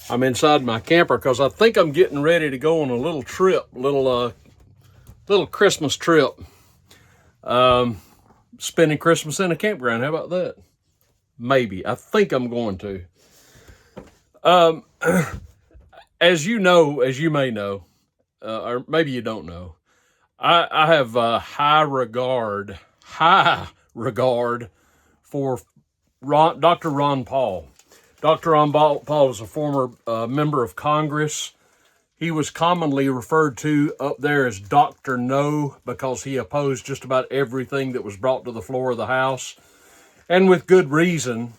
I'm inside my camper because I think I'm getting ready to go on a little trip, little Christmas trip. Spending Christmas in a campground. How about that? Maybe. I think I'm going to. As you know, as you may know, or maybe you don't know, I have high regard for Dr. Ron Paul. Dr. Ron Paul is a former member of Congress. He was commonly referred to up there as Dr. No because he opposed just about everything that was brought to the floor of the House, and with good reason.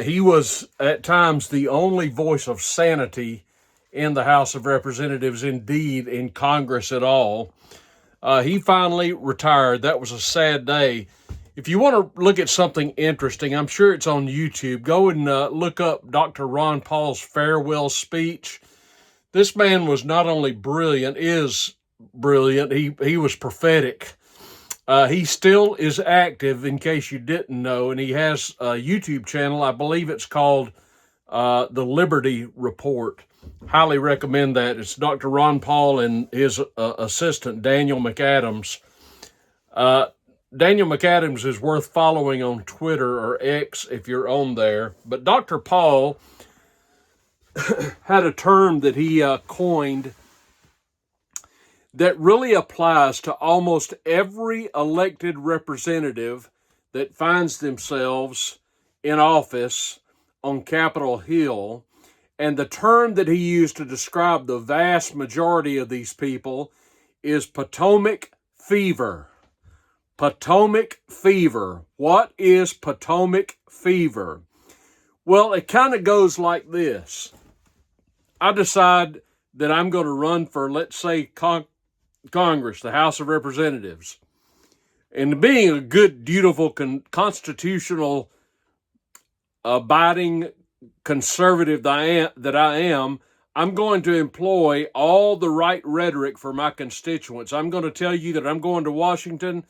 He was at times the only voice of sanity in the House of Representatives, indeed in Congress at all. He finally retired. That was a sad day. If you want to look at something interesting, I'm sure it's on YouTube. Go and look up Dr. Ron Paul's farewell speech. This man was not only brilliant, is brilliant, he was prophetic. He still is active, in case you didn't know, and he has a YouTube channel. I believe it's called The Liberty Report. Highly recommend that. It's Dr. Ron Paul and his assistant, Daniel McAdams. Daniel McAdams is worth following on Twitter or X if you're on there. But Dr. Paul had a term that he coined that really applies to almost every elected representative that finds themselves in office on Capitol Hill. And the term that he used to describe the vast majority of these people is Potomac Fever. Potomac Fever. What is Potomac Fever? Well, it kind of goes like this. I decide that I'm going to run for, let's say, Congress, the House of Representatives. And being a good, dutiful, constitutional, abiding conservative that I am, I'm going to employ all the right rhetoric for my constituents. I'm going to tell you that I'm going to Washington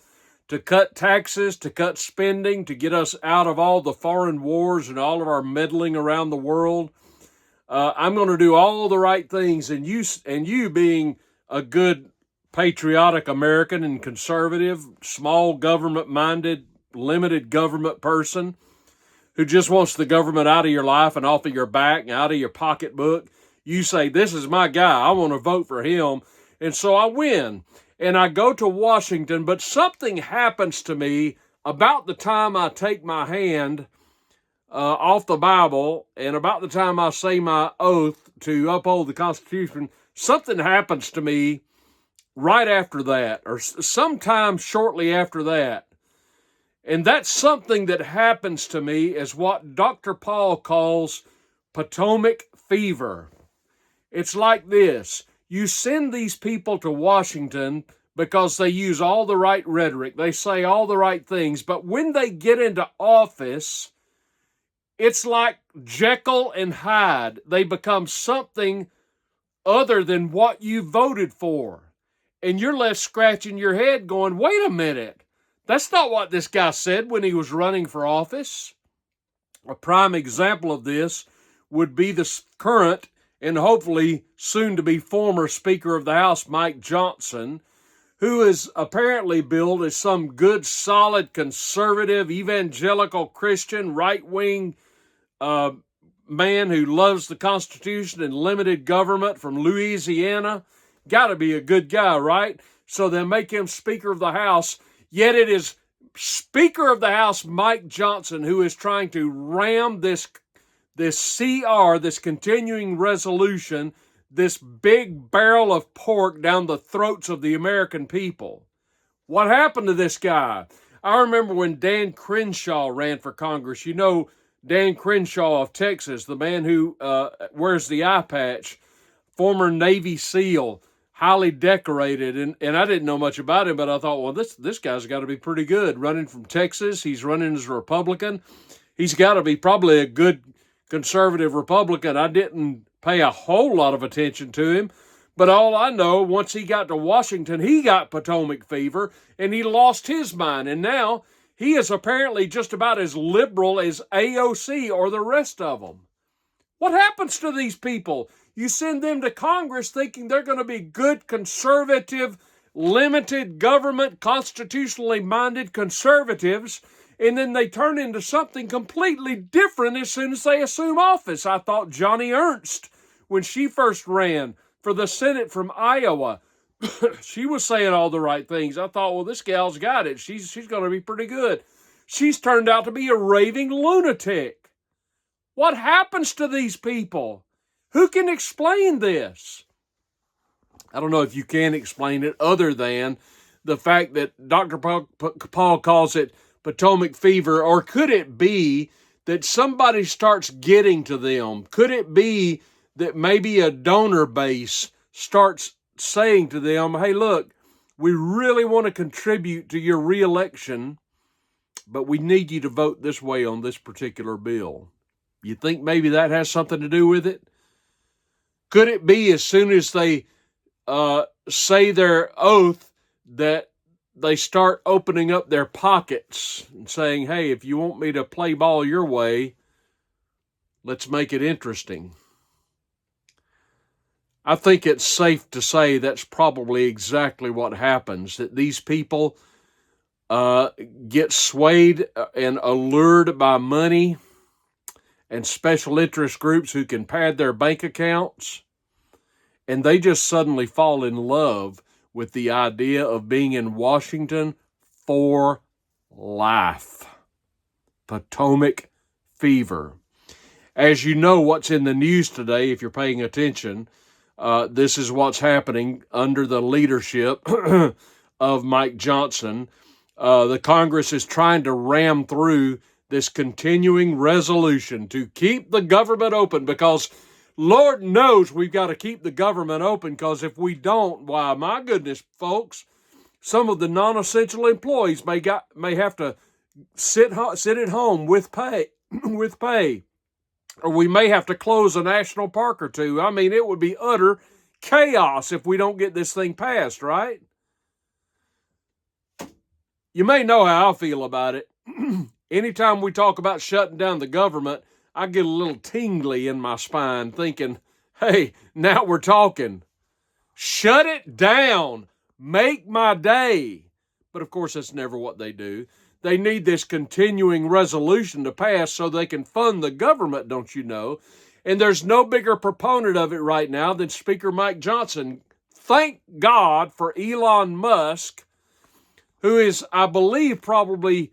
to cut taxes, to cut spending, to get us out of all the foreign wars and all of our meddling around the world. I'm going to do all the right things, and you being a good patriotic American and conservative, small government-minded, limited government person who just wants the government out of your life and off of your back and out of your pocketbook, you say, this is my guy. I want to vote for him. And so I win. And I go to Washington, but something happens to me about the time I take my hand off the Bible and about the time I say my oath to uphold the Constitution. Something happens to me right after that, or sometime shortly after that. And that's something that happens to me is what Dr. Paul calls Potomac Fever. It's like this. You send these people to Washington because they use all the right rhetoric. They say all the right things. But when they get into office, it's like Jekyll and Hyde. They become something other than what you voted for. And you're left scratching your head going, wait a minute. That's not what this guy said when he was running for office. A prime example of this would be the current and hopefully soon to be former Speaker of the House, Mike Johnson, who is apparently billed as some good, solid, conservative, evangelical Christian, right-wing man who loves the Constitution and limited government from Louisiana. Got to be a good guy, right? So they make him Speaker of the House. Yet it is Speaker of the House Mike Johnson who is trying to ram this CR, this continuing resolution, this big barrel of pork down the throats of the American people. What happened to this guy? I remember when Dan Crenshaw ran for Congress. You know Dan Crenshaw of Texas, the man who wears the eye patch, former Navy SEAL, highly decorated, and I didn't know much about him, but I thought, well, this guy's got to be pretty good. Running from Texas, he's running as a Republican. He's got to be probably a good conservative Republican. I didn't pay a whole lot of attention to him, but all I know, once he got to Washington, he got Potomac Fever, and he lost his mind, and now he is apparently just about as liberal as AOC or the rest of them. What happens to these people? You send them to Congress thinking they're going to be good, conservative, limited government, constitutionally minded conservatives, and then they turn into something completely different as soon as they assume office. I thought Johnny Ernst, when she first ran for the Senate from Iowa, she was saying all the right things. I thought, well, this gal's got it. She's going to be pretty good. She's turned out to be a raving lunatic. What happens to these people? Who can explain this? I don't know if you can explain it other than the fact that Dr. Paul calls it Potomac Fever, or could it be that somebody starts getting to them? Could it be that maybe a donor base starts saying to them, hey, look, we really want to contribute to your reelection, but we need you to vote this way on this particular bill? You think maybe that has something to do with it? Could it be as soon as they say their oath that they start opening up their pockets and saying, hey, if you want me to play ball your way, let's make it interesting? I think it's safe to say that's probably exactly what happens, that these people get swayed and allured by money and special interest groups who can pad their bank accounts, and they just suddenly fall in love with the idea of being in Washington for life. Potomac Fever. As you know, what's in the news today, if you're paying attention, this is what's happening under the leadership of Mike Johnson. The Congress is trying to ram through this continuing resolution to keep the government open, because Lord knows we've got to keep the government open, because if we don't, why, my goodness, folks, some of the non-essential employees may have to sit at home with pay, or we may have to close a national park or two. I mean, it would be utter chaos if we don't get this thing passed, right? You may know how I feel about it. Anytime we talk about shutting down the government, I get a little tingly in my spine thinking, hey, now we're talking. Shut it down. Make my day. But of course, that's never what they do. They need this continuing resolution to pass so they can fund the government, don't you know? And there's no bigger proponent of it right now than Speaker Mike Johnson. Thank God for Elon Musk, who is, I believe, probably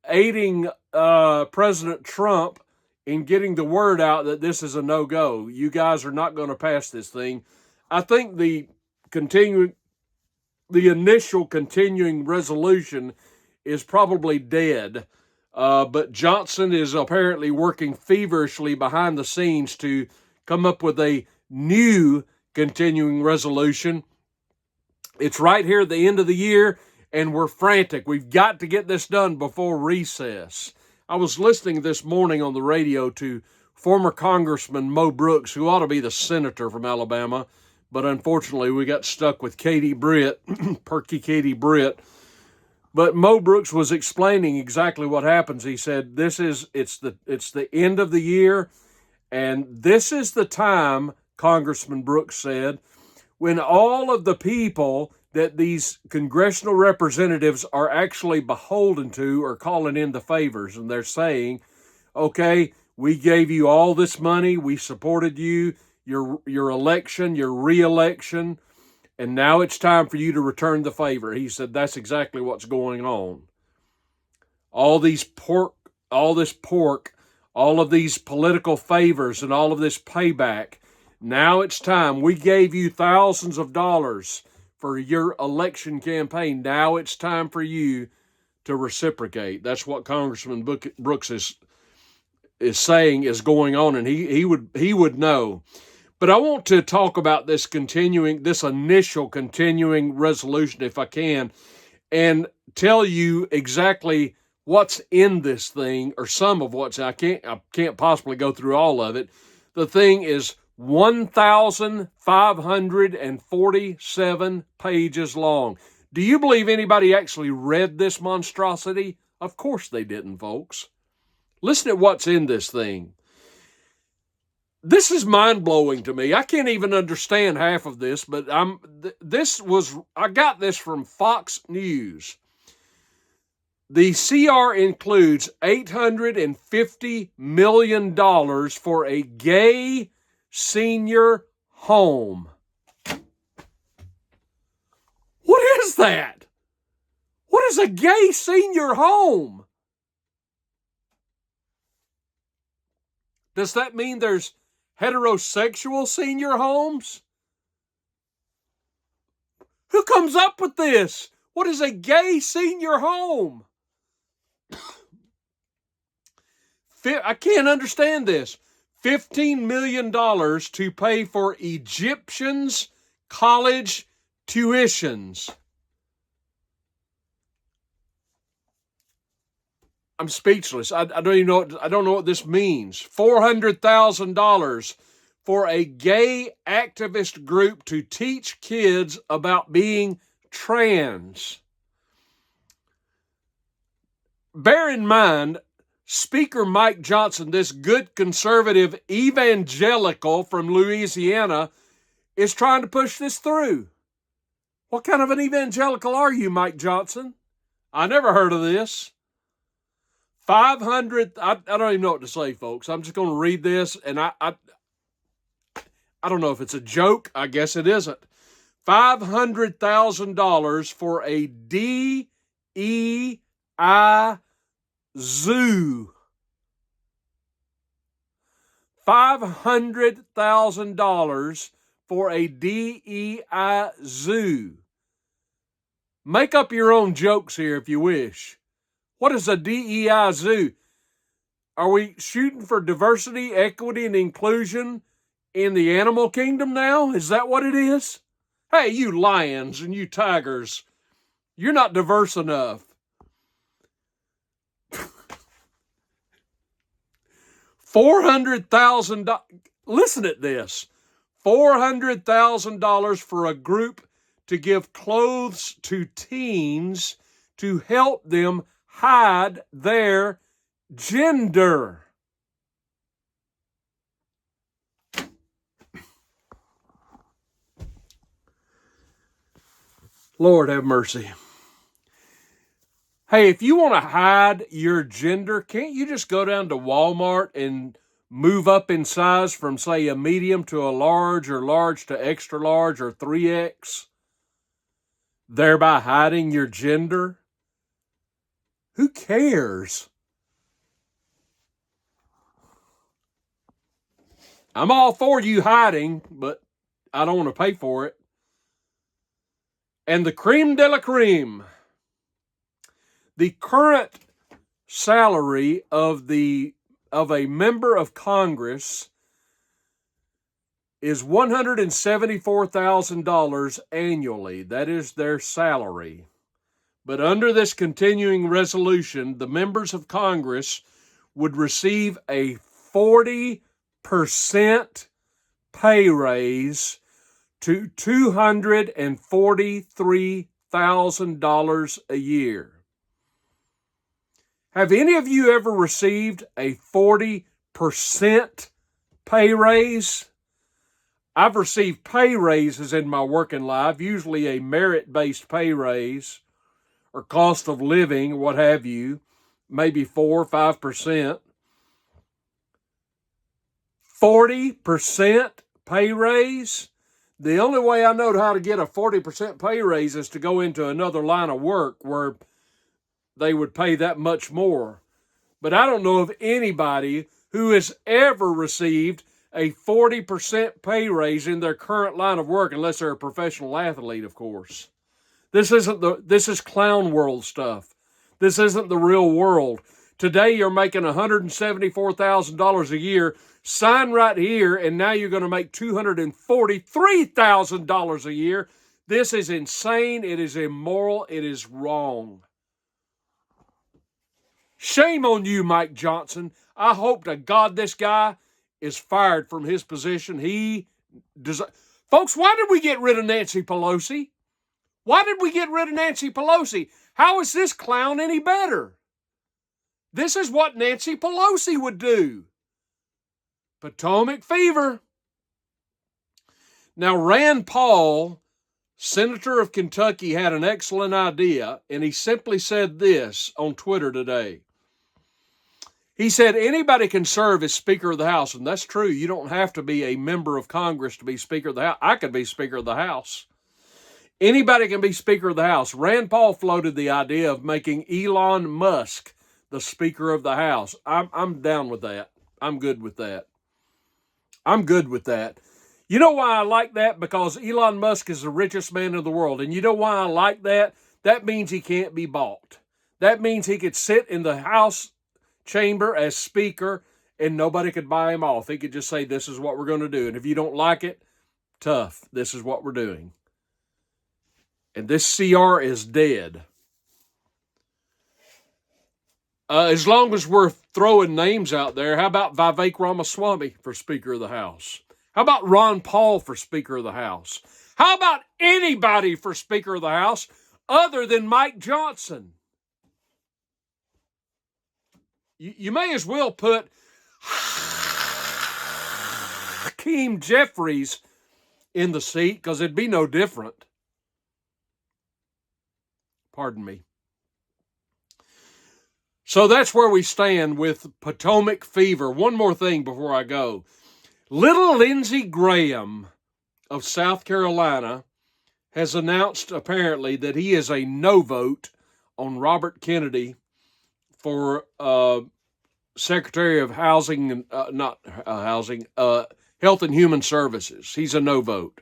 aiding President Trump in getting the word out that this is a no-go. You guys are not going to pass this thing. I think the initial continuing resolution is probably dead, but Johnson is apparently working feverishly behind the scenes to come up with a new continuing resolution. It's right here at the end of the year, and we're frantic. We've got to get this done before recess. I was listening this morning on the radio to former Congressman Mo Brooks, who ought to be the senator from Alabama, but unfortunately we got stuck with Katie Britt, perky Katie Britt. But Mo Brooks was explaining exactly what happens. He said, it's the end of the year, and this is the time, Congressman Brooks said, when all of the people that these congressional representatives are actually beholden to are calling in the favors, and they're saying, okay, we gave you all this money, we supported you, your election, your re-election, and now it's time for you to return the favor. He said that's exactly what's going on. All this pork, all of these political favors and all of this payback. Now it's time. We gave you thousands of dollars for your election campaign. Now it's time for you to reciprocate. That's what Congressman Brooks is saying is going on, and he would know. But I want to talk about this initial continuing resolution, if I can, and tell you exactly what's in this thing, or some of what's. I can't possibly go through all of it. The thing is 1,547 pages long. Do you believe anybody actually read this monstrosity? Of course they didn't, folks. Listen to what's in this thing. This is mind-blowing to me. I can't even understand half of this, but I got this from Fox News. The CR includes $850 million for a gay senior home. What is that? What is a gay senior home? Does that mean there's heterosexual senior homes? Who comes up with this? What is a gay senior home? I can't understand this. $15 million to pay for Egyptians' college tuitions. I'm speechless. I don't even know. I don't know what this means. $400,000 for a gay activist group to teach kids about being trans. Bear in mind, Speaker Mike Johnson, this good conservative evangelical from Louisiana, is trying to push this through. What kind of an evangelical are you, Mike Johnson? I never heard of this. 500, I don't even know what to say, folks. I'm just going to read this, and I don't know if it's a joke. I guess it isn't. $500,000 for a DEI zoo. $500,000 for a DEI zoo. Make up your own jokes here if you wish. What is a DEI zoo? Are we shooting for diversity, equity, and inclusion in the animal kingdom now? Is that what it is? Hey, you lions and you tigers, you're not diverse enough. $400,000. Listen at this. $400,000 for a group to give clothes to teens to help them hide their gender. Lord have mercy. Hey, if you want to hide your gender, can't you just go down to Walmart and move up in size from, say, a medium to a large, or large to extra large, or 3X, thereby hiding your gender? Who cares? I'm all for you hiding, but I don't want to pay for it. And the creme de la creme. The current salary of a member of Congress is $174,000 annually. That is their salary. But under this continuing resolution, the members of Congress would receive a 40% pay raise to $243,000 a year. Have any of you ever received a 40% pay raise? I've received pay raises in my working life, usually a merit-based pay raise or cost of living, what have you, maybe 4 or 5%. 40% pay raise? The only way I know how to get a 40% pay raise is to go into another line of work where they would pay that much more. But I don't know of anybody who has ever received a 40% pay raise in their current line of work, unless they're a professional athlete, of course. This is clown world stuff. This isn't the real world. Today you're making $174,000 a year. Sign right here, and now you're going to make $243,000 a year. This is insane. It is immoral. It is wrong. Shame on you, Mike Johnson. I hope to God this guy is fired from his position. Folks, why did we get rid of Nancy Pelosi? Why did we get rid of Nancy Pelosi? How is this clown any better? This is what Nancy Pelosi would do. Potomac Fever. Now, Rand Paul, Senator of Kentucky, had an excellent idea, and he simply said this on Twitter today. He said anybody can serve as Speaker of the House, and that's true. You don't have to be a member of Congress to be Speaker of the House. I could be Speaker of the House. Anybody can be Speaker of the House. Rand Paul floated the idea of making Elon Musk the Speaker of the House. I'm down with that. I'm good with that. I'm good with that. You know why I like that? Because Elon Musk is the richest man in the world. And you know why I like that? That means he can't be bought. That means he could sit in the House chamber as Speaker and nobody could buy him off. He could just say, this is what we're going to do. And if you don't like it, tough. This is what we're doing. And this CR is dead. As long as we're throwing names out there, how about Vivek Ramaswamy for Speaker of the House? How about Ron Paul for Speaker of the House? How about anybody for Speaker of the House other than Mike Johnson? You may as well put Hakeem Jeffries in the seat because it'd be no different. Pardon me. So that's where we stand with Potomac Fever. One more thing before I go. Little Lindsey Graham of South Carolina has announced apparently that he is a no vote on Robert Kennedy for Secretary of Housing, Health and Human Services. He's a no vote.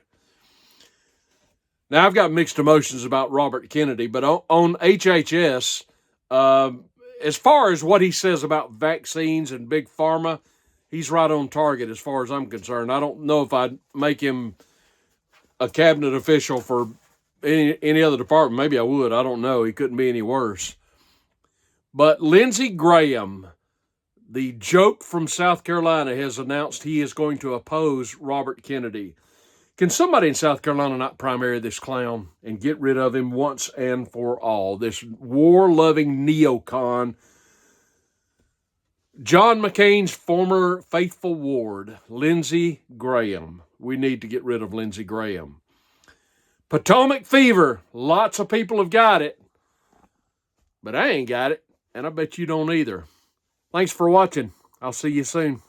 Now, I've got mixed emotions about Robert Kennedy, but on HHS, as far as what he says about vaccines and big pharma, he's right on target as far as I'm concerned. I don't know if I'd make him a cabinet official for any other department. Maybe I would. I don't know. He couldn't be any worse. But Lindsey Graham, the joke from South Carolina, has announced he is going to oppose Robert Kennedy. Can somebody in South Carolina not primary this clown and get rid of him once and for all? This war-loving neocon, John McCain's former faithful ward, Lindsey Graham. We need to get rid of Lindsey Graham. Potomac Fever. Lots of people have got it, but I ain't got it, and I bet you don't either. Thanks for watching. I'll see you soon.